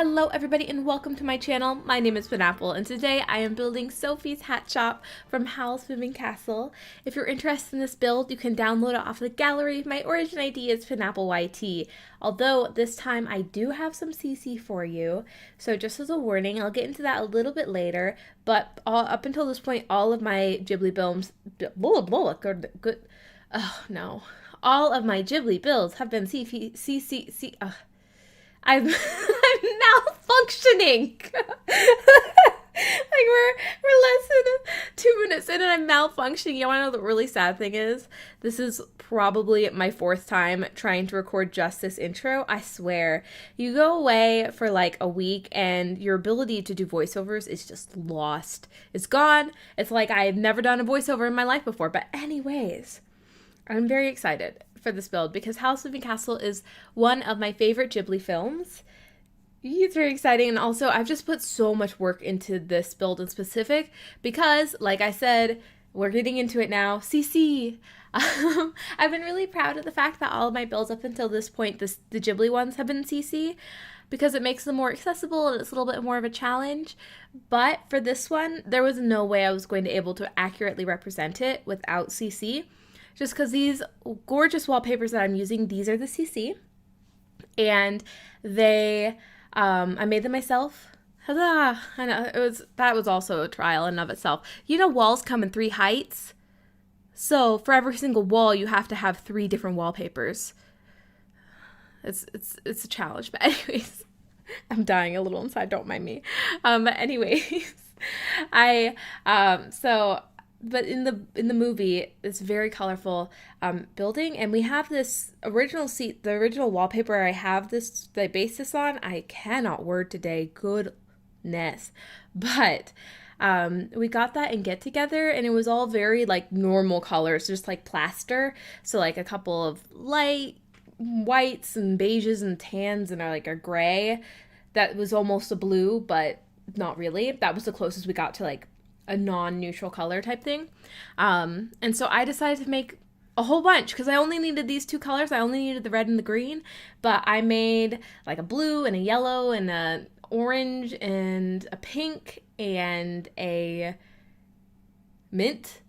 Hello everybody and welcome to my channel. My name is Penapple and today I am building Sophie's hat shop from Howl's Moving Castle. If you're interested in this build, you can download it off the gallery. My origin ID is penappleYT, although this time I do have some CC for you. So just as a warning, I'll get into that a little bit later, but up until this point, all of my Ghibli builds, all of my Ghibli builds have been I'm malfunctioning. Like we're less than 2 minutes in and I'm malfunctioning. You want to know the really sad thing is? This is probably my fourth time trying to record just this intro. I swear. You go away for like a week and your ability to do voiceovers is just lost. It's gone. It's like I've never done a voiceover in my life before. But anyways, I'm very excited for this build because Howl's Moving Castle is one of my favorite Ghibli films. It's very exciting, and also I've just put so much work into this build in specific because, like I said, we're getting into it now. CC! I've been really proud of the fact that all of my builds up until this point, the Ghibli ones have been CC because it makes them more accessible and it's a little bit more of a challenge. But for this one, there was no way I was going to be able to accurately represent it without CC. Just because these gorgeous wallpapers that I'm using, these are the CC, and they, I made them myself. Huzzah! I know, that was also a trial in and of itself. You know walls come in 3 heights, so for every single wall you have to have 3 different wallpapers. It's a challenge, but anyways, I'm dying a little inside, don't mind me. But anyways, But in the movie, it's very colorful building, and we have this original the original wallpaper I base this on. I cannot word today, goodness. But we got that in Get Together, and it was all very like normal colors, just like plaster. So like a couple of light whites and beiges and tans and a gray that was almost a blue, but not really. That was the closest we got to like a non-neutral color type thing. And so I decided to make a whole bunch because I only needed these 2 colors. I only needed the red and the green, but I made like a blue and a yellow and a orange and a pink and a mint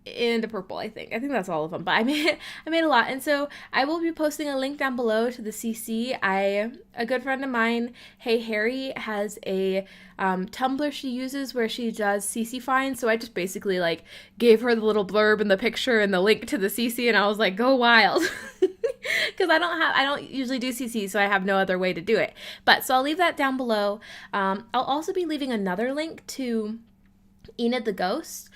and a purple, I think that's all of them, but I made a lot. And so I will be posting a link down below to the CC. A good friend of mine, Hey Harry, has a Tumblr she uses where she does CC finds, so I just basically like gave her the little blurb and the picture and the link to the CC, and I was like, go wild. Because I don't usually do CC, so I have no other way to do it. But so I'll leave that down below. I'll also be leaving another link to Enid the Ghost.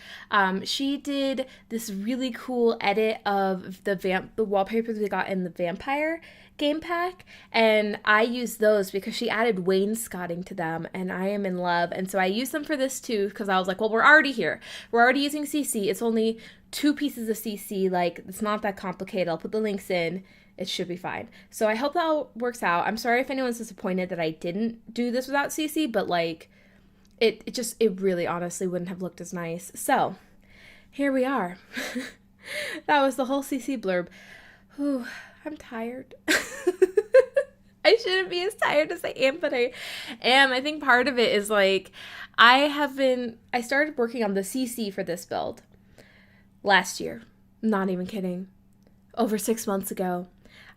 She did this really cool edit of the wallpapers we got in the vampire game pack, and I used those because she added wainscoting to them, and I am in love. And so I used them for this too because I was like, well, we're already here. We're already using CC. It's only 2 pieces of CC. Like, it's not that complicated. I'll put the links in. It should be fine. So I hope that all works out. I'm sorry if anyone's disappointed that I didn't do this without CC, but like, it really honestly wouldn't have looked as nice. So here we are. That was the whole CC blurb. Whew, I'm tired. I shouldn't be as tired as I am, but I am. I think part of it is like, I started working on the CC for this build last year. Not even kidding. Over 6 months ago.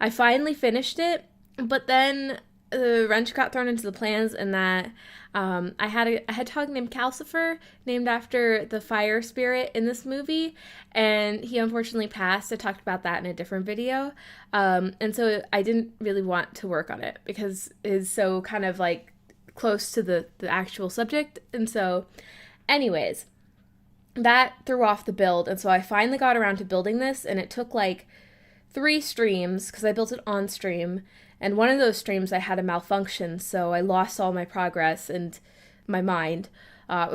I finally finished it, but then the wrench got thrown into the plans, and that I had a hedgehog named Calcifer, named after the fire spirit in this movie, and he unfortunately passed. I talked about that in a different video, and so I didn't really want to work on it because it's so kind of like close to the actual subject. And so anyways, that threw off the build, and so I finally got around to building this, and it took like 3 streams because I built it on stream. And one of those streams I had a malfunction, so I lost all my progress and my mind. I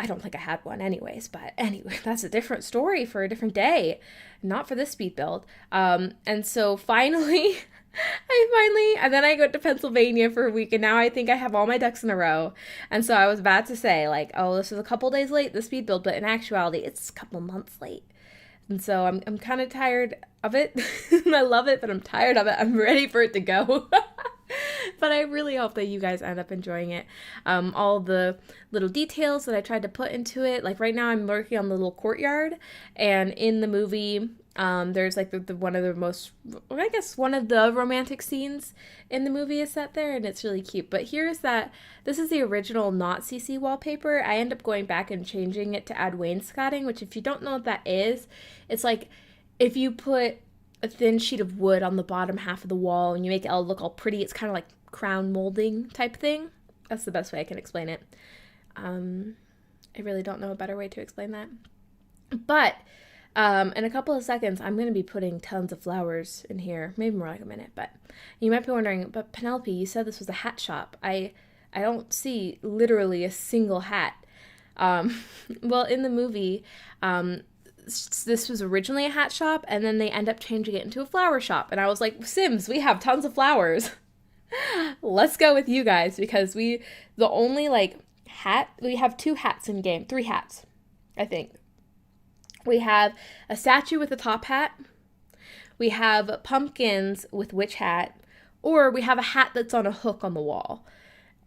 don't think I had one anyways, but anyway, that's a different story for a different day, not for this speed build. And so finally, and then I went to Pennsylvania for a week, and now I think I have all my ducks in a row. And so I was about to say, like, oh, this is a couple days late, the speed build, but in actuality, it's a couple months late. And so I'm kind of tired of it. I love it, but I'm tired of it. I'm ready for it to go. But I really hope that you guys end up enjoying it. All the little details that I tried to put into it. Like right now I'm working on the little courtyard, and in the movie, there's like the one of the most, I guess one of the romantic scenes in the movie is set there, and it's really cute. But this is the original not CC wallpaper. I end up going back and changing it to add wainscoting, which if you don't know what that is, it's like if you put a thin sheet of wood on the bottom half of the wall and you make it all look all pretty, it's kind of like crown molding type thing. That's the best way I can explain it. I really don't know a better way to explain that. But in a couple of seconds, I'm going to be putting tons of flowers in here, maybe more like a minute. But you might be wondering, but Penelope, you said this was a hat shop. I don't see literally a single hat. Well, in the movie, this was originally a hat shop, and then they end up changing it into a flower shop. And I was like, Sims, we have tons of flowers. Let's go with you guys, because we have 2 hats in game, 3 hats, I think. We have a statue with a top hat, we have pumpkins with witch hat, or we have a hat that's on a hook on the wall.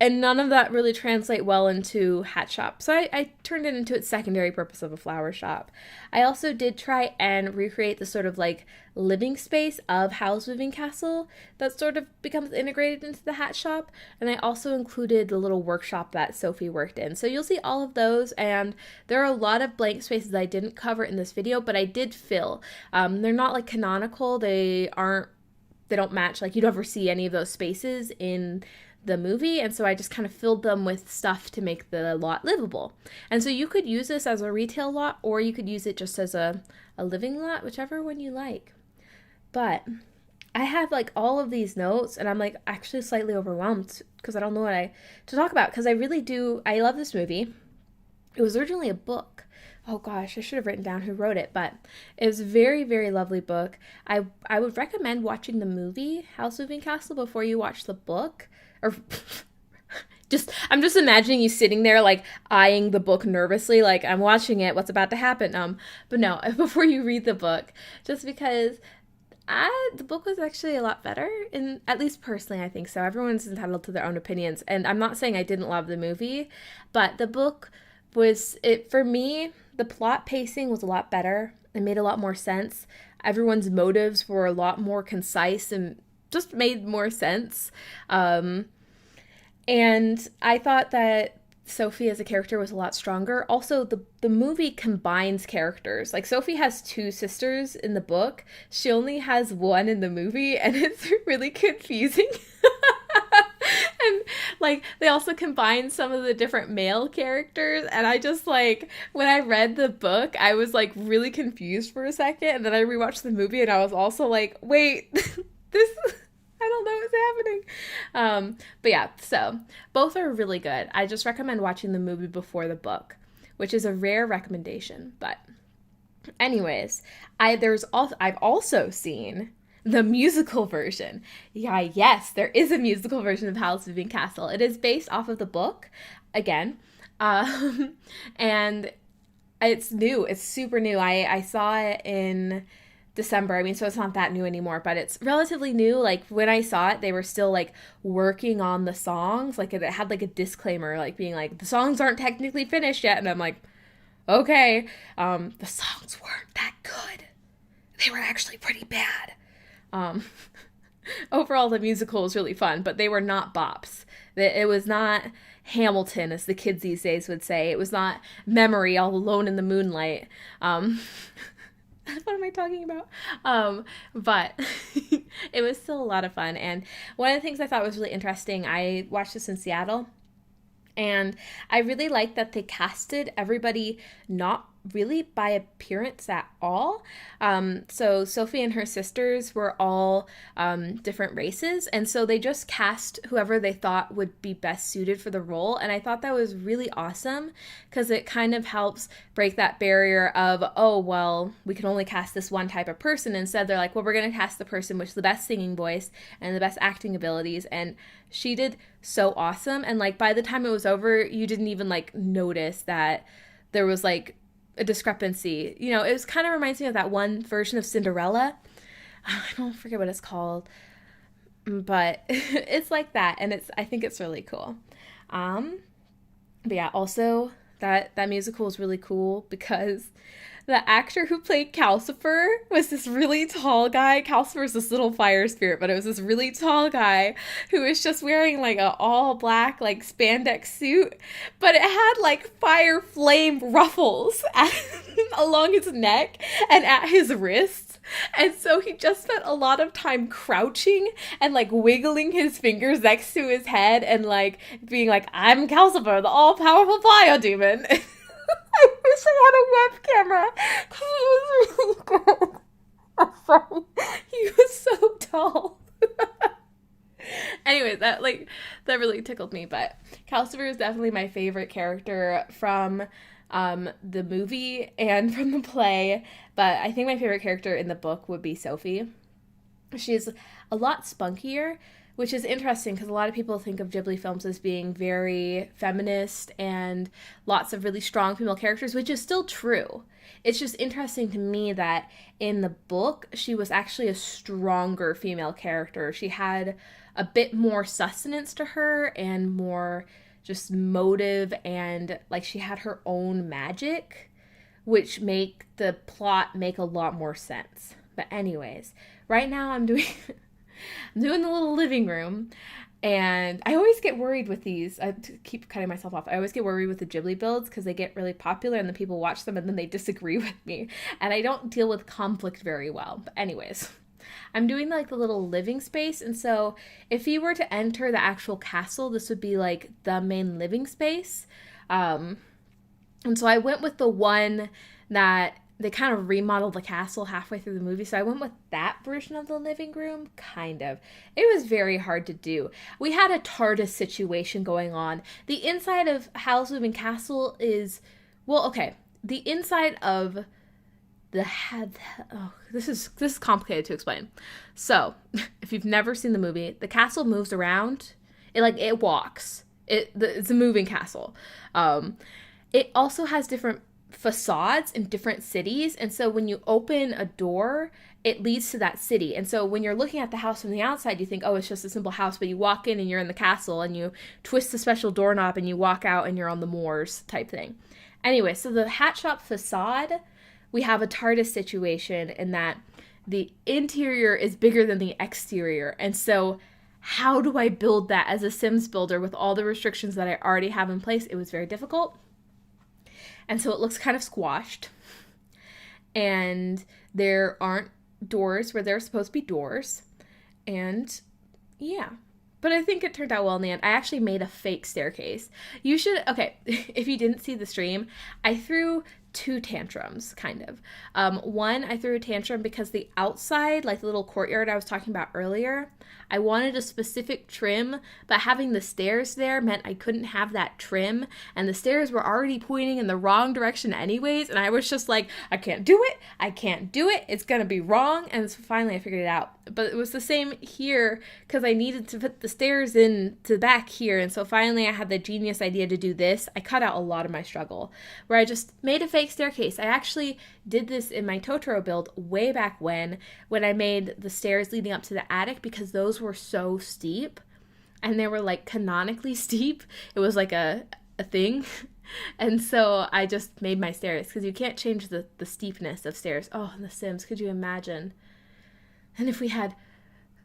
And none of that really translate well into hat shop. So I turned it into its secondary purpose of a flower shop. I also did try and recreate the sort of like living space of Howl's Moving Castle that sort of becomes integrated into the hat shop. And I also included the little workshop that Sophie worked in. So you'll see all of those, and there are a lot of blank spaces I didn't cover in this video, but I did fill. They're not like canonical. They don't match, like you'd ever see any of those spaces in the movie, and so I just kind of filled them with stuff to make the lot livable. And so you could use this as a retail lot, or you could use it just as a living lot, whichever one you like. But I have like all of these notes, and I'm like actually slightly overwhelmed because I don't know what to talk about, because I love this movie. It was originally a book. Oh gosh, I should have written down who wrote it, but it was a very, very lovely book. I would recommend watching the movie Howl's Moving Castle before you watch the book. Or I'm just imagining you sitting there like eyeing the book nervously, like I'm watching it, what's about to happen? But no, before you read the book, just because the book was actually a lot better, and at least personally I think so. Everyone's entitled to their own opinions, and I'm not saying I didn't love the movie, but the book for me, the plot pacing was a lot better. It made a lot more sense. Everyone's motives were a lot more concise and just made more sense. And I thought that Sophie as a character was a lot stronger. Also, the movie combines characters. Like, Sophie has 2 sisters in the book. She only has 1 in the movie, and it's really confusing. And, like, they also combine some of the different male characters, and I just, like, when I read the book, I was, like, really confused for a second, and then I rewatched the movie, and I was also like, wait, I don't know what's happening. But yeah, so both are really good. I just recommend watching the movie before the book, which is a rare recommendation. But anyways, I've also seen the musical version. Yeah, yes, there is a musical version of Howl's Moving Castle. It is based off of the book, again. And it's new. It's super new. I saw it in December. I mean, so it's not that new anymore, but it's relatively new. Like, when I saw it, they were still like working on the songs. Like, it had like a disclaimer, like being like, the songs aren't technically finished yet. And I'm like, okay. The songs weren't that good. They were actually pretty bad. Overall, the musical was really fun, but they were not bops. It was not Hamilton, as the kids these days would say. It was not Memory, All Alone in the Moonlight. What am I talking about? But it was still a lot of fun. And one of the things I thought was really interesting, I watched this in Seattle, and I really liked that they casted everybody not really by appearance at all. So Sophie and her sisters were all different races, and so they just cast whoever they thought would be best suited for the role. And I thought that was really awesome, because it kind of helps break that barrier of, oh, well, we can only cast this one type of person. Instead, they're like, well, we're going to cast the person with the best singing voice and the best acting abilities. And she did so awesome. And like, by the time it was over, you didn't even like notice that there was like a discrepancy. You know, it was kind of reminds me of that one version of Cinderella. I don't forget what it's called. But it's like that, and I think it's really cool. Um, but yeah, also that musical is really cool because the actor who played Calcifer was this really tall guy. Calcifer's this little fire spirit, but it was this really tall guy who was just wearing like a all black like spandex suit, but it had like fire flame ruffles along his neck and at his wrists. And so he just spent a lot of time crouching and like wiggling his fingers next to his head and like being like, I'm Calcifer, the all powerful fire demon. I wish I had a web camera because it was really good. I'm sorry. He was so tall. Anyway, that really tickled me. But Calcifer is definitely my favorite character from the movie and from the play. But I think my favorite character in the book would be Sophie. She's a lot spunkier, which is interesting because a lot of people think of Ghibli films as being very feminist and lots of really strong female characters, which is still true. It's just interesting to me that in the book, she was actually a stronger female character. She had a bit more sustenance to her and more just motive, and like she had her own magic, which make the plot make a lot more sense. But anyways, right now I'm doing the little living room, and I always get worried with these. I keep cutting myself off. I always get worried with the Ghibli builds because they get really popular and then people watch them and then they disagree with me, and I don't deal with conflict very well. But anyways, I'm doing like the little living space, and so if you were to enter the actual castle, this would be like the main living space. And so I went with the one that they kind of remodeled the castle halfway through the movie, so I went with that version of the living room, kind of. It was very hard to do. We had a TARDIS situation going on. The inside of Howl's Moving Castle is, well, okay, the inside of this is complicated to explain. So, if you've never seen the movie, the castle moves around. It walks. It's a moving castle. It also has different facades in different cities, and so when you open a door, it leads to that city. And so when you're looking at the house from the outside, you think, oh, it's just a simple house, but you walk in and you're in the castle, and you twist the special doorknob and you walk out and you're on the moors type thing. Anyway, so the hat shop facade, we have a TARDIS situation in that the interior is bigger than the exterior. And so how do I build that as a Sims builder with all the restrictions that I already have in place? It was very difficult. And so it looks kind of squashed. And there aren't doors where there's supposed to be doors. And yeah. But I think it turned out well in the end. I actually made a fake staircase. You should, okay, if you didn't see the stream, I threw two tantrums, kind of. One, I threw a tantrum because the outside, like the little courtyard I was talking about earlier, I wanted a specific trim, but having the stairs there meant I couldn't have that trim, and the stairs were already pointing in the wrong direction anyways, and I was just like, I can't do it, it's gonna be wrong, and so finally I figured it out. But it was the same here, because I needed to put the stairs in to the back here, and so finally I had the genius idea to do this. I cut out a lot of my struggle, where I just made a fake staircase. I actually did this in my Totoro build way back when I made the stairs leading up to the attic, because those were so steep, and they were like canonically steep. It was like a thing. And so I just made my stairs, because you can't change the steepness of stairs. Oh, in The Sims, could you imagine? And if we had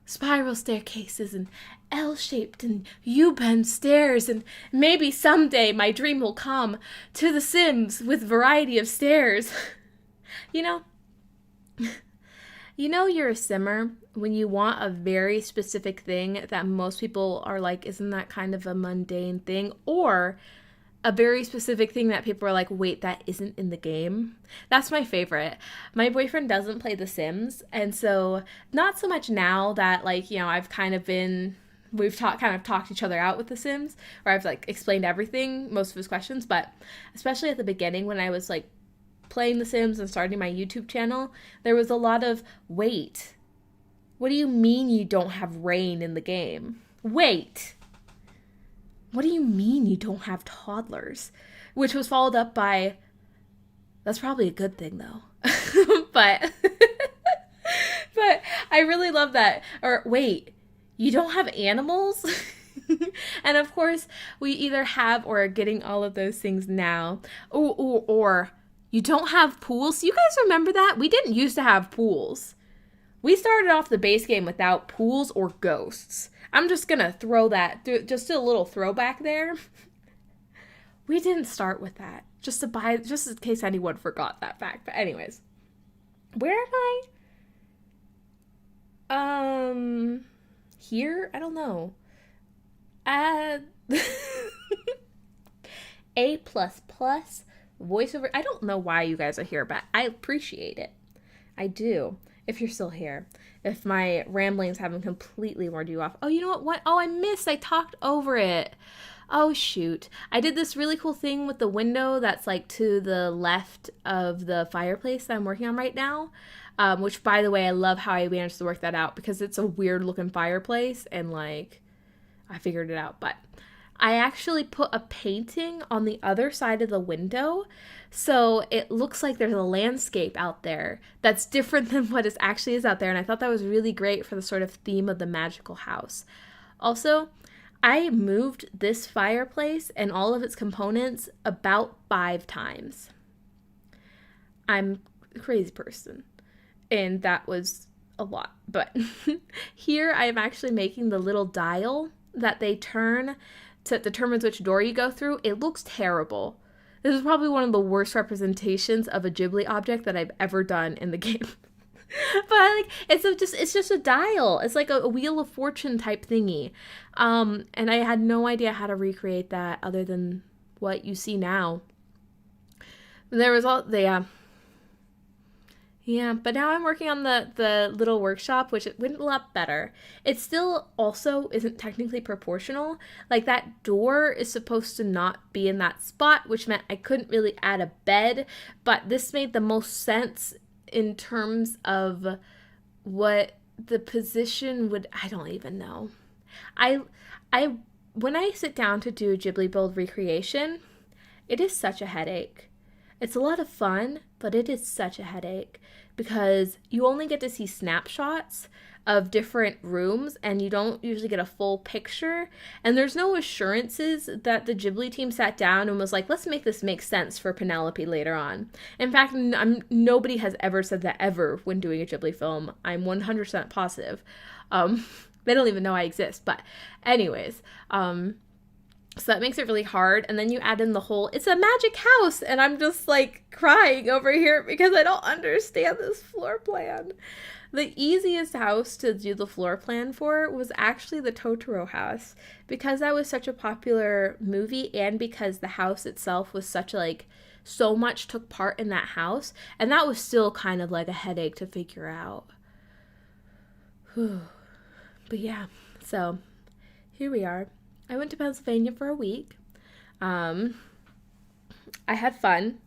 spiral staircases and L-shaped and U-bend stairs, and maybe someday my dream will come to The Sims with variety of stairs. You know you're a simmer when you want a very specific thing that most people are like, isn't that kind of a mundane thing? Or a very specific thing that people are like, wait, that isn't in the game. That's my favorite. My boyfriend doesn't play The Sims, and so not so much now that, like, I've kind of been, we've talked each other out with The Sims, or I've like explained everything, most of his questions, but especially at the beginning when I was like playing The Sims and starting my YouTube channel, there was a lot of, wait, what do you mean you don't have rain in the game? Wait, what do you mean you don't have toddlers? Which was followed up by, that's probably a good thing though. but I really love that. Or wait, You don't have animals? And of course, we either have or are getting all of those things now. Or you don't have pools. You guys remember that? We didn't used to have pools. We started off the base game without pools or ghosts. I'm just going to throw that, just a little throwback there. We didn't start with that. Just in case anyone forgot that fact. But anyways, where am I? Here? I don't know. A++ voiceover. I don't know why you guys are here, but I appreciate it. I do. If you're still here. If my ramblings haven't completely warded you off. Oh, you know what? Oh, I talked over it. Oh, shoot. I did this really cool thing with the window that's like to the left of the fireplace that I'm working on right now. Which, by the way, I love how I managed to work that out because it's a weird looking fireplace and like I figured it out. But I actually put a painting on the other side of the window, so it looks like there's a landscape out there that's different than what it actually is out there, and I thought that was really great for the sort of theme of the magical house. Also, I moved this fireplace and all of its components about 5 times. I'm a crazy person, and that was a lot. But here I am actually making the little dial that they turn that determines which door you go through. It looks terrible. This is probably one of the worst representations of a Ghibli object that I've ever done in the game. But it's just a dial. It's like a Wheel of Fortune type thingy. And I had no idea how to recreate that other than what you see now. There was all the yeah, but now I'm working on the little workshop, which it went a lot better. It still also isn't technically proportional. Like, that door is supposed to not be in that spot, which meant I couldn't really add a bed, but this made the most sense in terms of what the position would, I don't even know. When I sit down to do a Ghibli build recreation, it is such a headache. It's a lot of fun, but it is such a headache because you only get to see snapshots of different rooms and you don't usually get a full picture. And there's no assurances that the Ghibli team sat down and was like, let's make this make sense for Penelope later on. In fact, nobody has ever said that ever when doing a Ghibli film. I'm 100% positive. They don't even know I exist. But anyways, so that makes it really hard. And then you add in the whole, it's a magic house. And I'm just like crying over here because I don't understand this floor plan. The easiest house to do the floor plan for was actually the Totoro house, because that was such a popular movie and because the house itself was such like, so much took part in that house. And that was still kind of like a headache to figure out. Whew. But yeah, so here we are. I went to Pennsylvania for a week. I had fun.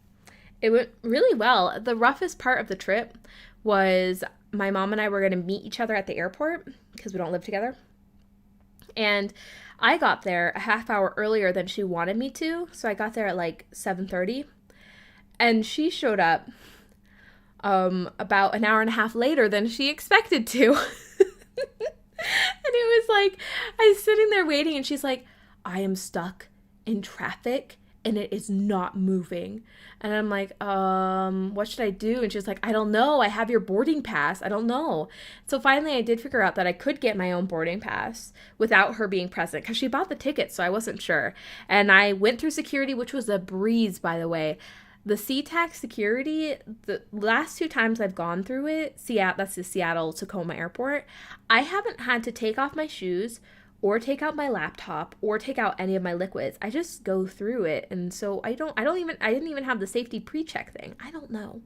It went really well. The roughest part of the trip was my mom and I were going to meet each other at the airport because we don't live together. And I got there a half hour earlier than she wanted me to. So I got there at like 7:30. And she showed up about an hour and a half later than she expected to. And it was like, I was sitting there waiting and she's like, I am stuck in traffic and it is not moving. And I'm like, what should I do? And she's like, I don't know. I have your boarding pass. I don't know. So finally I did figure out that I could get my own boarding pass without her being present because she bought the ticket, so I wasn't sure. And I went through security, which was a breeze, by the way. The SeaTac security, the last 2 times I've gone through it, that's the Seattle-Tacoma airport, I haven't had to take off my shoes or take out my laptop or take out any of my liquids. I just go through it. And so I didn't even have the safety pre-check thing. I don't know.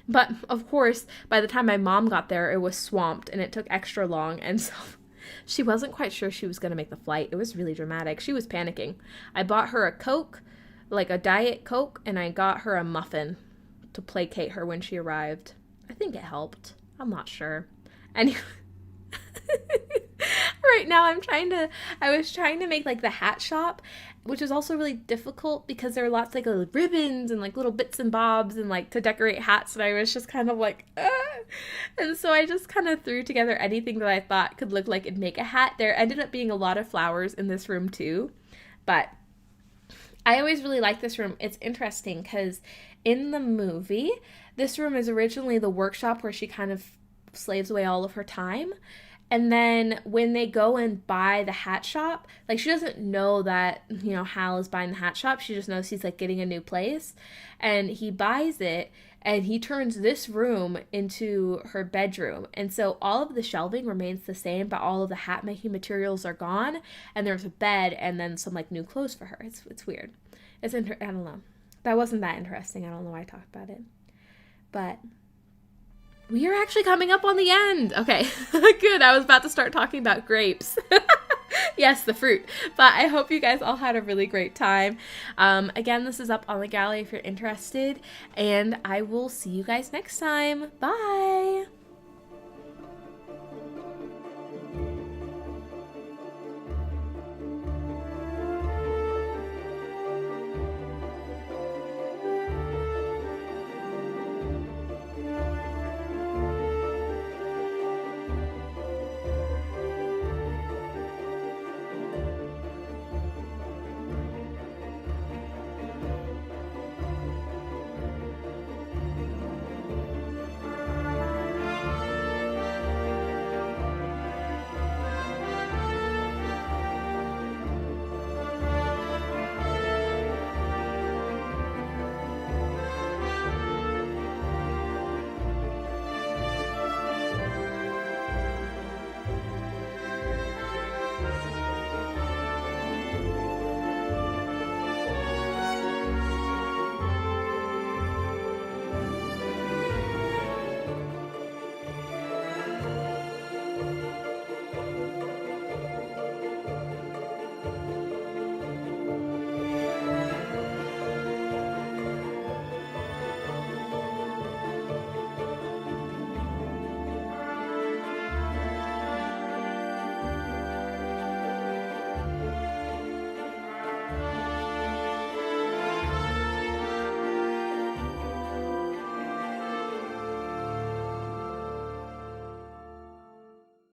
But of course, by the time my mom got there, it was swamped and it took extra long. And so she wasn't quite sure she was going to make the flight. It was really dramatic. She was panicking. I bought her a Coke, like a Diet Coke, and I got her a muffin to placate her when she arrived. I think it helped. I'm not sure. Anyway, right now I was trying to make like the hat shop, which is also really difficult because there are lots like ribbons and like little bits and bobs and like to decorate hats, and I was just kind of like, ah. And so I just kind of threw together anything that I thought could look like it'd make a hat. There ended up being a lot of flowers in this room too, but I always really like this room. It's interesting because in the movie, this room is originally the workshop where she kind of slaves away all of her time. And then when they go and buy the hat shop, like she doesn't know that, you know, Hal is buying the hat shop. She just knows he's like getting a new place. And he buys it and he turns this room into her bedroom. And so all of the shelving remains the same, but all of the hat making materials are gone. And there's a bed and then some like new clothes for her. It's weird. I don't know. That wasn't that interesting. I don't know why I talked about it. But we are actually coming up on the end. Okay, good. I was about to start talking about grapes. Yes, the fruit. But I hope you guys all had a really great time. Again, this is up on the gallery if you're interested. And I will see you guys next time. Bye.